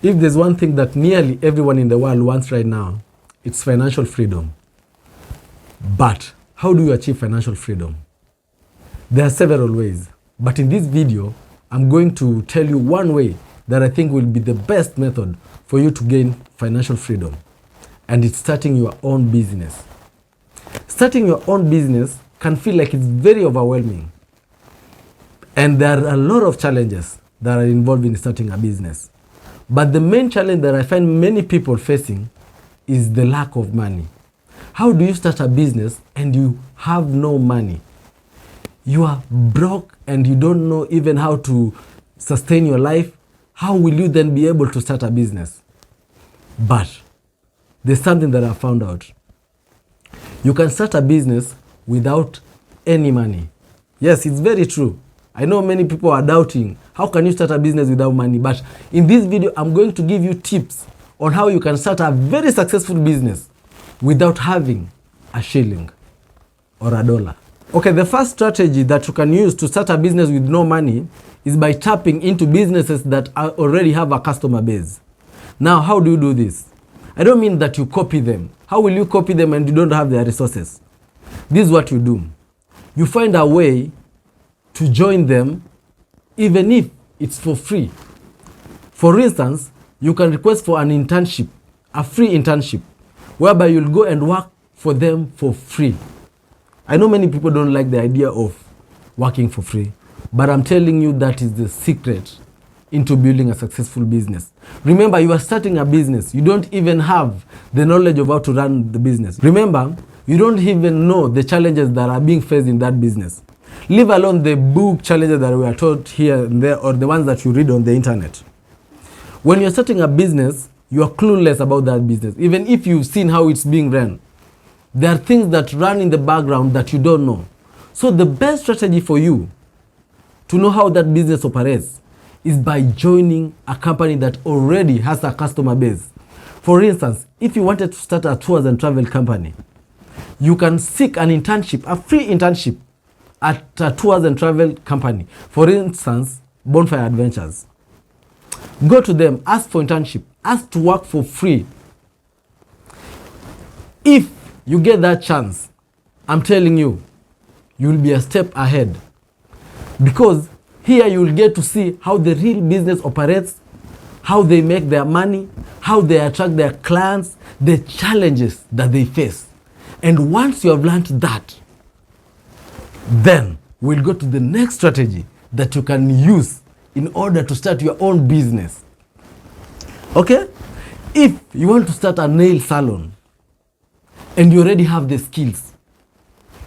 If there's one thing that nearly everyone in the world wants right now, it's financial freedom. But how do you achieve financial freedom? There are several ways, but in this video, I'm going to tell you one way that I think will be the best method for you to gain financial freedom. And it's starting your own business. Starting your own business can feel like it's very overwhelming. And there are a lot of challenges that are involved in starting a business. But the main challenge that I find many people facing is the lack of money. How do you start a business and you have no money? You are broke and you don't know even how to sustain your life. How will you then be able to start a business? But there's something that I found out. You can start a business without any money. Yes, it's very true. I know many people are doubting, how can you start a business without money? But in this video, I'm going to give you tips on how you can start a very successful business without having a shilling or a dollar. Okay, the first strategy that you can use to start a business with no money is by tapping into businesses that already have a customer base. Now, how do you do this? I don't mean that you copy them. How will you copy them and you don't have their resources? This is what you do. You find a way to join them even if it's for free. For instance, you can request for an internship, a free internship, whereby you'll go and work for them for free. I know many people don't like the idea of working for free, but I'm telling you that is the secret into building a successful business. Remember, you are starting a business. You don't even have the knowledge of how to run the business. Remember, you don't even know the challenges that are being faced in that business. Leave alone the book challenges that we are taught here and there or the ones that you read on the internet. When you're starting a business, you are clueless about that business. Even if you've seen how it's being run, there are things that run in the background that you don't know. So the best strategy for you to know how that business operates is by joining a company that already has a customer base. For instance, if you wanted to start a tours and travel company, you can seek an internship, a free internship at a tours and travel company. For instance, Bonfire Adventures. Go to them, ask for internship, ask to work for free. If you get that chance, I'm telling you, you'll be a step ahead. Because here you'll get to see how the real business operates, how they make their money, how they attract their clients, the challenges that they face. And once you have learned that, then we'll go to the next strategy that you can use in order to start your own business. Okay? If you want to start a nail salon and you already have the skills,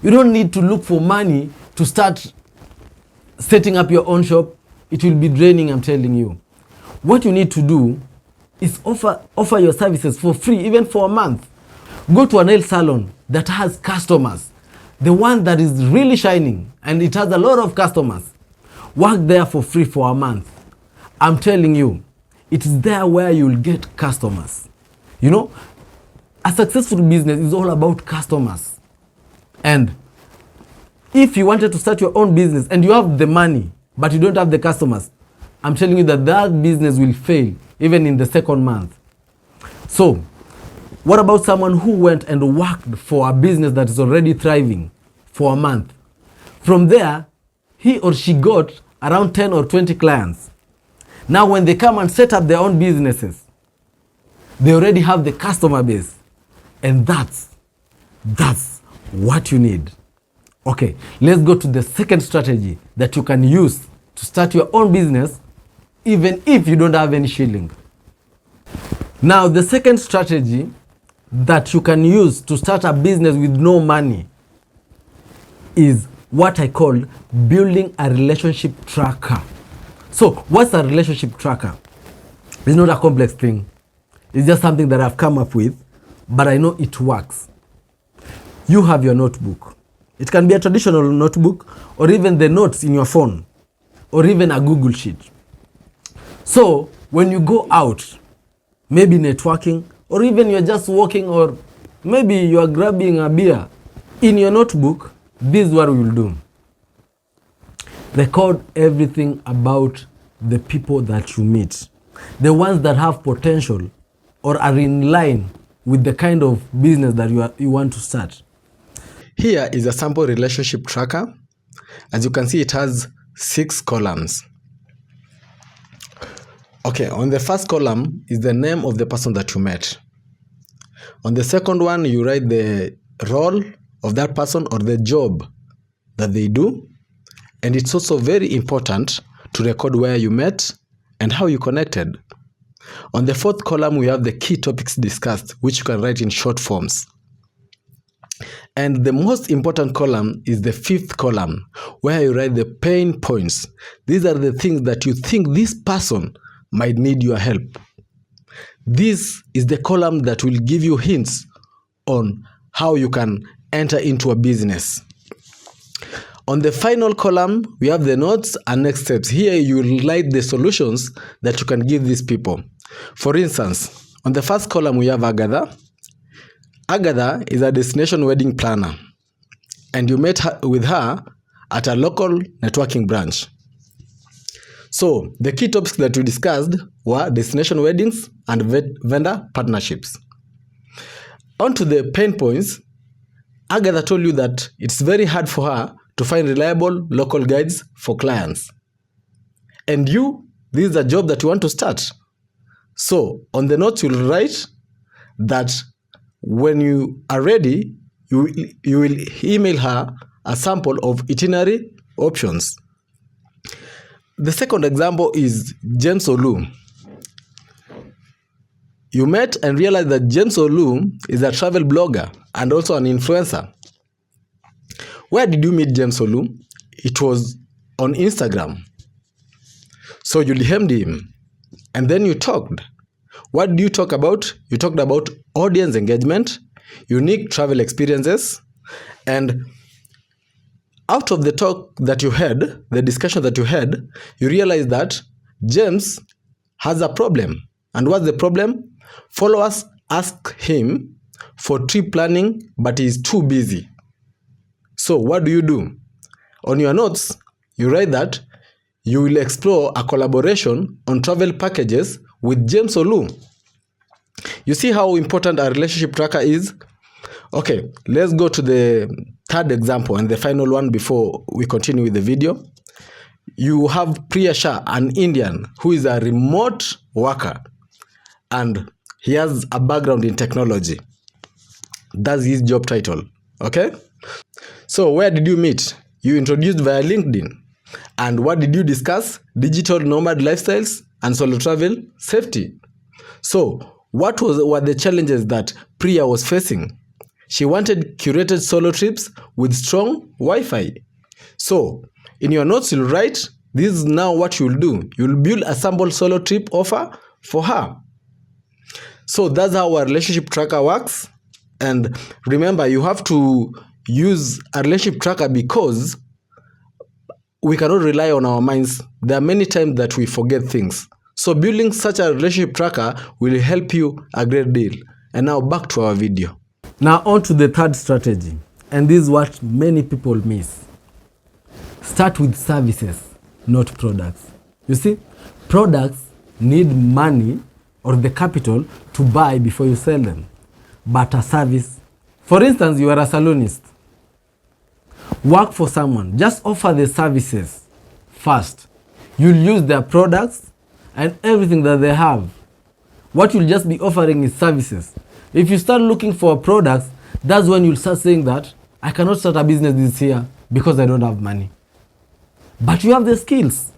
you don't need to look for money to start setting up your own shop. It will be draining, I'm telling you. What you need to do is offer your services for free, even for a month. Go to a nail salon that has customers, the one that is really shining and it has a lot of customers. Work there for free for a month. I'm telling you, it is there where you'll get customers. You know, a successful business is all about customers. And if you wanted to start your own business and you have the money, but you don't have the customers, I'm telling you that that business will fail even in the second month. So, what about someone who went and worked for a business that is already thriving for a month? From there, he or she got around 10 or 20 clients. Now, when they come and set up their own businesses, they already have the customer base. And that's what you need. Okay, let's go to the second strategy that you can use to start your own business even if you don't have any shilling. Now, the second strategy that you can use to start a business with no money is what I call building a relationship tracker. So, what's a relationship tracker? It's not a complex thing. It's just something that I've come up with, but I know it works. You have your notebook. It can be a traditional notebook or even the notes in your phone or even a Google Sheet. So when you go out, maybe networking or even you're just walking or maybe you are grabbing a beer, in your notebook, this is what we will do. Record everything about the people that you meet. the ones that have potential or are in line with the kind of business that you want to start. Here is a sample relationship tracker. As you can see, it has 6 columns. Okay, on the first column is the name of the person that you met. On the second one, you write the role of that person or the job that they do. And it's also very important to record where you met and how you connected. On the fourth column, we have the key topics discussed, which you can write in short forms. And the most important column is the fifth column, where you write the pain points. These are the things that you think this person might need your help. This is the column that will give you hints on how you can enter into a business. On the final column, we have the notes and next steps. Here you will write the solutions that you can give these people. For instance, on the first column, we have Agatha. Agatha is a destination wedding planner, and you met with her at a local networking branch. So, the key topics that we discussed were destination weddings and vendor partnerships. On to the pain points, Agatha told you that it's very hard for her to find reliable local guides for clients. And this is a job that you want to start. So, on the notes, you'll write that when you are ready, you will email her a sample of itinerary options. The second example is James Olu. You met and realized that James Olu is a travel blogger and also an influencer. Where did you meet James Olu? It was on Instagram. So you DM'd him and then you talked. What did you talk about? You talked about audience engagement, unique travel experiences, and out of the talk that you had, the discussion that you had, you realized that James has a problem. And what's the problem? Followers ask him for trip planning, but he's too busy. So what do? On your notes, you write that you will explore a collaboration on travel packages with James Olu. You see how important a relationship tracker is? Okay, let's go to the third example and the final one before we continue with the video. You have Priya Shah, an Indian who is a remote worker and he has a background in technology. That's his job title, okay? So where did you meet? You introduced via LinkedIn. And what did you discuss? Digital nomad lifestyles and solo travel safety. So what were the challenges that Priya was facing? She wanted curated solo trips with strong Wi-Fi. So in your notes, you'll write, this is now what you'll do. You'll build a sample solo trip offer for her. So that's how our relationship tracker works. And remember, you have to use a relationship tracker because we cannot rely on our minds. There are many times that we forget things. So building such a relationship tracker will help you a great deal. And now back to our video. Now on to the third strategy. And this is what many people miss. Start with services, not products. You see, products need money or the capital to buy before you sell them. But a service, for instance, you are a salonist. Work for someone. Just offer the services first. You'll use their products and everything that they have. What you'll just be offering is services. If you start looking for products, that's when you'll start saying that I cannot start a business this year because I don't have money. But you have the skills.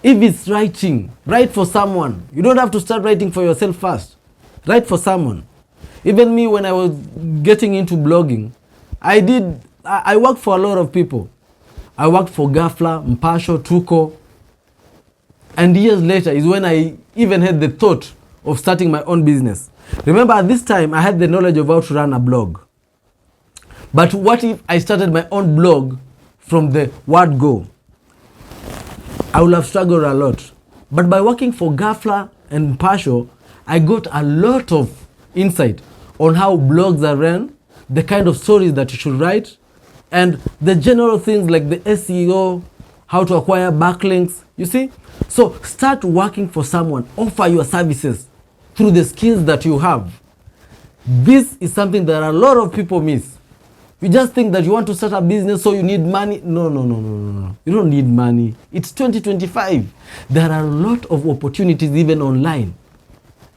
If it's writing, write for someone. You don't have to start writing for yourself first. Write for someone. Even me, when I was getting into blogging, I worked for a lot of people. I worked for Gafla, Mpasho, Tuko. And years later is when I even had the thought of starting my own business. Remember, at this time, I had the knowledge of how to run a blog. But what if I started my own blog from the word go? I would have struggled a lot. But by working for Gafla and Mpasho, I got a lot of insight on how blogs are run, the kind of stories that you should write, and the general things like the SEO how to acquire backlinks. You see? So start working for someone. Offer your services through the skills that you have. This is something that a lot of people miss. You just think that you want to start a business so you need money. No. You don't need money. It's 2025. There are a lot of opportunities even online.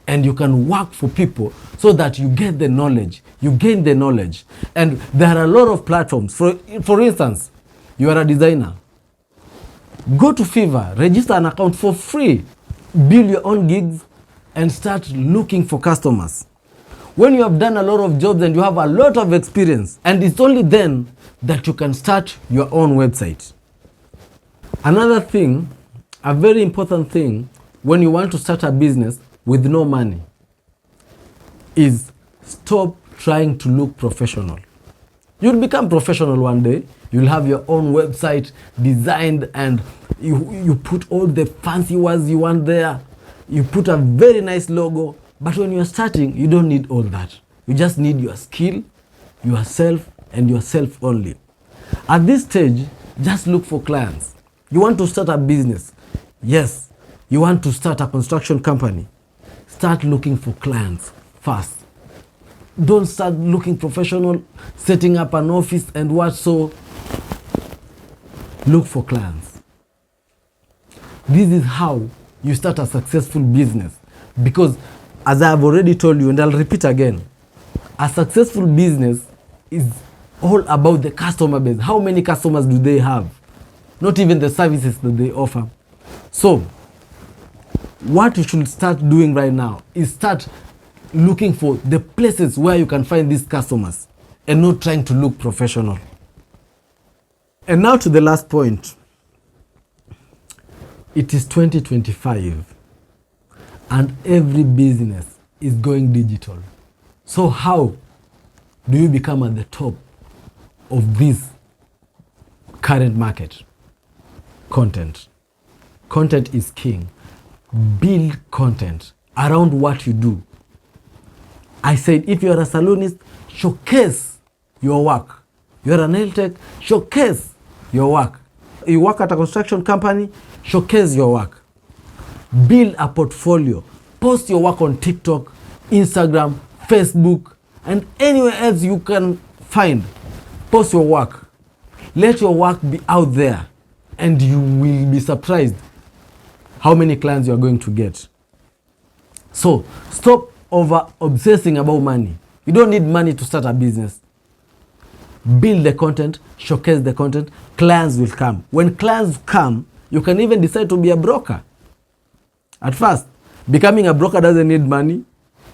And you can work for people so that you get the knowledge, you gain the knowledge. And there are a lot of platforms. For instance, you are a designer. Go to Fiverr, register an account for free, build your own gigs, and start looking for customers. When you have done a lot of jobs and you have a lot of experience, and it's only then that you can start your own website. Another thing, a very important thing, when you want to start a business with no money, is stop trying to look professional. You'll become professional one day. You'll have your own website designed and you put all the fancy words you want there. You put a very nice logo. But when you're starting, you don't need all that. You just need your skill, yourself, and yourself only. At this stage, just look for clients. You want to start a business. Yes, you want to start a construction company. Start looking for clients first. Don't start looking professional, setting up an office and what so. Look for clients. This is how you start a successful business. Because as I have already told you, and I'll repeat again, a successful business is all about the customer base. How many customers do they have? Not even the services that they offer. So, what you should start doing right now is start looking for the places where you can find these customers and not trying to look professional. And now to the last point. It is 2025 and every business is going digital. So how do you become at the top of this current market? Content. Content is king. Build content around what you do. I said, if you're a salonist, showcase your work. You're a nail tech, showcase your work. You work at a construction company, showcase your work. Build a portfolio. Post your work on TikTok, Instagram, Facebook, and anywhere else you can find. Post your work. Let your work be out there, and you will be surprised how many clients you are going to get. So stop over obsessing about money. You don't need money to start a business. Build the content, showcase the content, clients will come. When clients come, you can even decide to be a broker. At first, becoming a broker doesn't need money.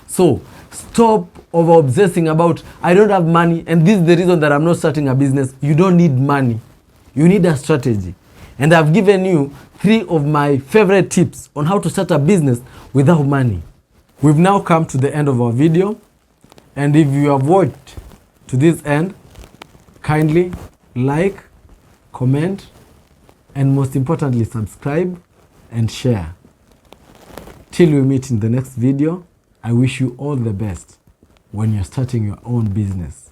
So stop over obsessing about, I don't have money and this is the reason that I'm not starting a business. You don't need money. You need a strategy. And I've given you 3 of my favorite tips on how to start a business without money. We've now come to the end of our video. And if you have watched to this end, kindly like, comment, and most importantly, subscribe and share. Till we meet in the next video, I wish you all the best when you're starting your own business.